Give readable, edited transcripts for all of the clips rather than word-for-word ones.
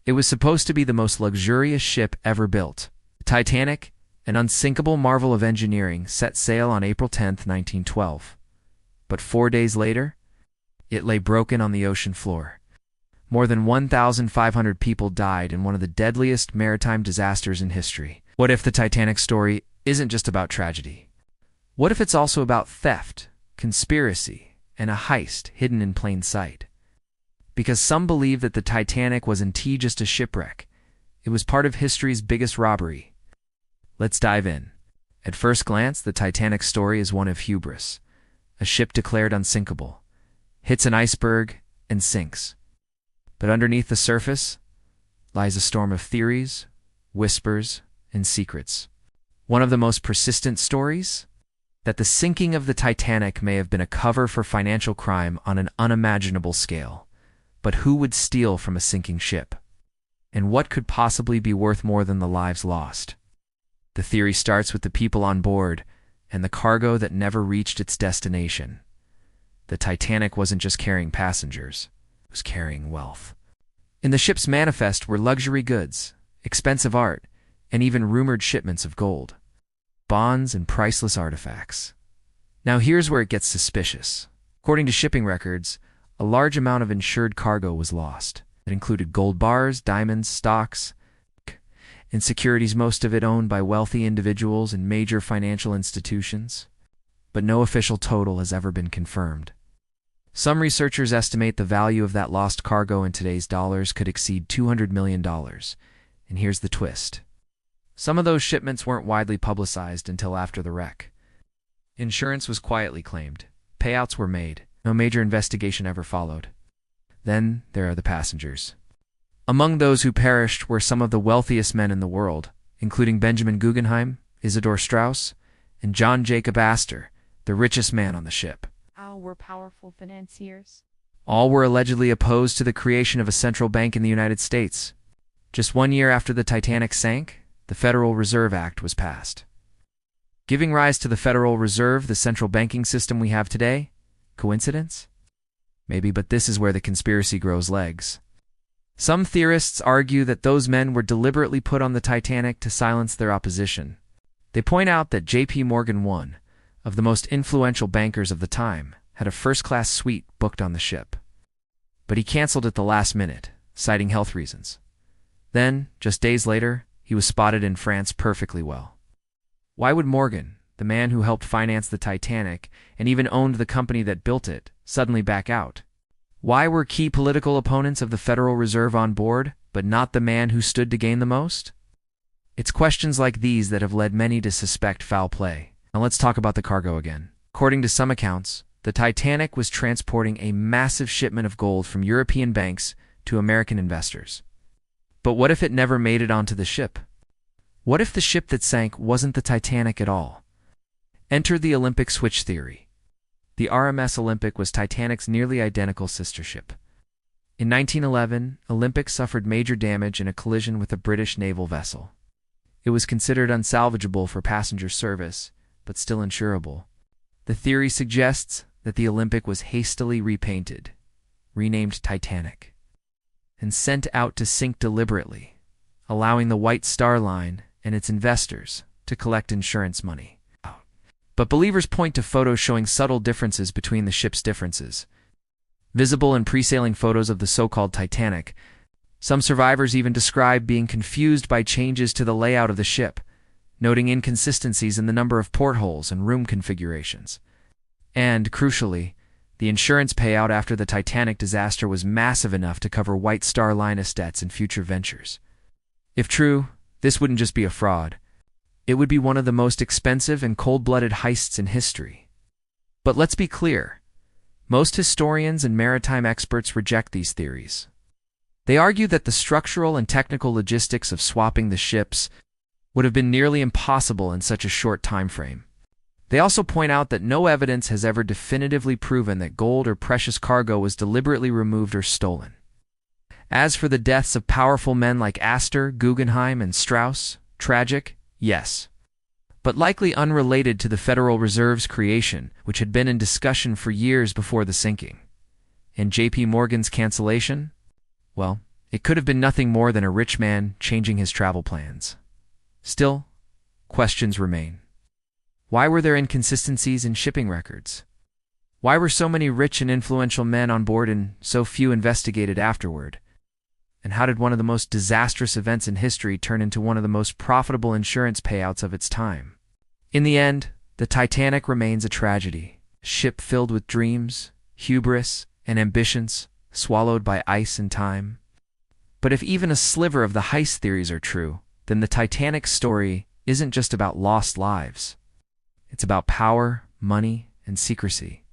It was supposed to be the most luxurious ship ever built. The Titanic, an unsinkable marvel of engineering, set sail on April 10, 1912. But 4 days later, it lay broken on the ocean floor. More than 1,500 people died in one of the deadliest maritime disasters in history. What if the Titanic story isn't just about tragedy? What if it's also about theft, conspiracy, and a heist hidden in plain sight? Because some believe that the Titanic was indeed just a shipwreck. It was part of history's biggest robbery. Let's dive in. At first glance, the Titanic story is one of hubris. A ship declared unsinkable, hits an iceberg, and sinks. But underneath the surface lies a storm of theories, whispers, and secrets. One of the most persistent stories? That the sinking of the Titanic may have been a cover for financial crime on an unimaginable scale. But who would steal from a sinking ship? And what could possibly be worth more than the lives lost? The theory starts with the people on board and the cargo that never reached its destination. The Titanic wasn't just carrying passengers, it was carrying wealth. In the ship's manifest were luxury goods, expensive art, and even rumored shipments of gold, bonds, and priceless artifacts. Now here's where it gets suspicious. According to shipping records, a large amount of insured cargo was lost. It included gold bars, diamonds, stocks, and securities, most of it owned by wealthy individuals and major financial institutions. But no official total has ever been confirmed. Some researchers estimate the value of that lost cargo in today's dollars could exceed $200 million. And here's the twist. Some of those shipments weren't widely publicized until after the wreck. Insurance was quietly claimed. Payouts were made. No major investigation ever followed. Then there are the passengers. Among those who perished were some of the wealthiest men in the world, including Benjamin Guggenheim, Isidor Straus, and John Jacob Astor, the richest man on the ship. All were powerful financiers. All were allegedly opposed to the creation of a central bank in the United States. Just 1 year after the Titanic sank, the Federal Reserve Act was passed, giving rise to the Federal Reserve, the central banking system we have today. Coincidence? Maybe, but this is where the conspiracy grows legs. Some theorists argue that those men were deliberately put on the Titanic to silence their opposition. They point out that J.P. Morgan, one of the most influential bankers of the time, had a first-class suite booked on the ship. But he canceled at the last minute, citing health reasons. Then, just days later, he was spotted in France perfectly well. Why would Morgan, the man who helped finance the Titanic and even owned the company that built it, suddenly back out? Why were key political opponents of the Federal Reserve on board, but not the man who stood to gain the most? It's questions like these that have led many to suspect foul play. Now let's talk about the cargo again. According to some accounts, the Titanic was transporting a massive shipment of gold from European banks to American investors. But what if it never made it onto the ship? What if the ship that sank wasn't the Titanic at all? Enter the Olympic switch theory. The RMS Olympic was Titanic's nearly identical sister ship. In 1911, Olympic suffered major damage in a collision with a British naval vessel. It was considered unsalvageable for passenger service, but still insurable. The theory suggests that the Olympic was hastily repainted, renamed Titanic, and sent out to sink deliberately, allowing the White Star Line and its investors to collect insurance money. But believers point to photos showing subtle differences between the ship's differences. Visible in pre-sailing photos of the so-called Titanic, some survivors even describe being confused by changes to the layout of the ship, noting inconsistencies in the number of portholes and room configurations. And, crucially, the insurance payout after the Titanic disaster was massive enough to cover White Star Line debts and future ventures. If true, this wouldn't just be a fraud. It would be one of the most expensive and cold-blooded heists in history. But let's be clear. Most historians and maritime experts reject these theories. They argue that the structural and technical logistics of swapping the ships would have been nearly impossible in such a short time frame. They also point out that no evidence has ever definitively proven that gold or precious cargo was deliberately removed or stolen. As for the deaths of powerful men like Astor, Guggenheim, and Straus, tragic, yes, but likely unrelated to the Federal Reserve's creation, which had been in discussion for years before the sinking. And J.P. Morgan's cancellation? Well, It could have been nothing more than a rich man changing his travel plans. Still, questions remain. Why were there inconsistencies in shipping records? Why were so many rich and influential men on board and so few investigated afterward? And how did one of the most disastrous events in history turn into one of the most profitable insurance payouts of its time? In the end, the Titanic remains a tragedy, a ship filled with dreams, hubris, and ambitions, swallowed by ice and time. But if even a sliver of the heist theories are true, then the Titanic's story isn't just about lost lives. It's about power, money, and secrecy.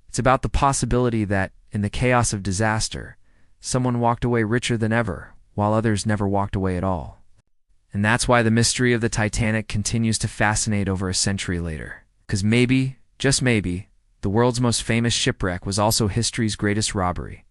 It's about the possibility that, in the chaos of disaster, someone walked away richer than ever, while others never walked away at all. And that's why the mystery of the Titanic continues to fascinate over a century later. Because maybe, just maybe, the world's most famous shipwreck was also history's greatest robbery.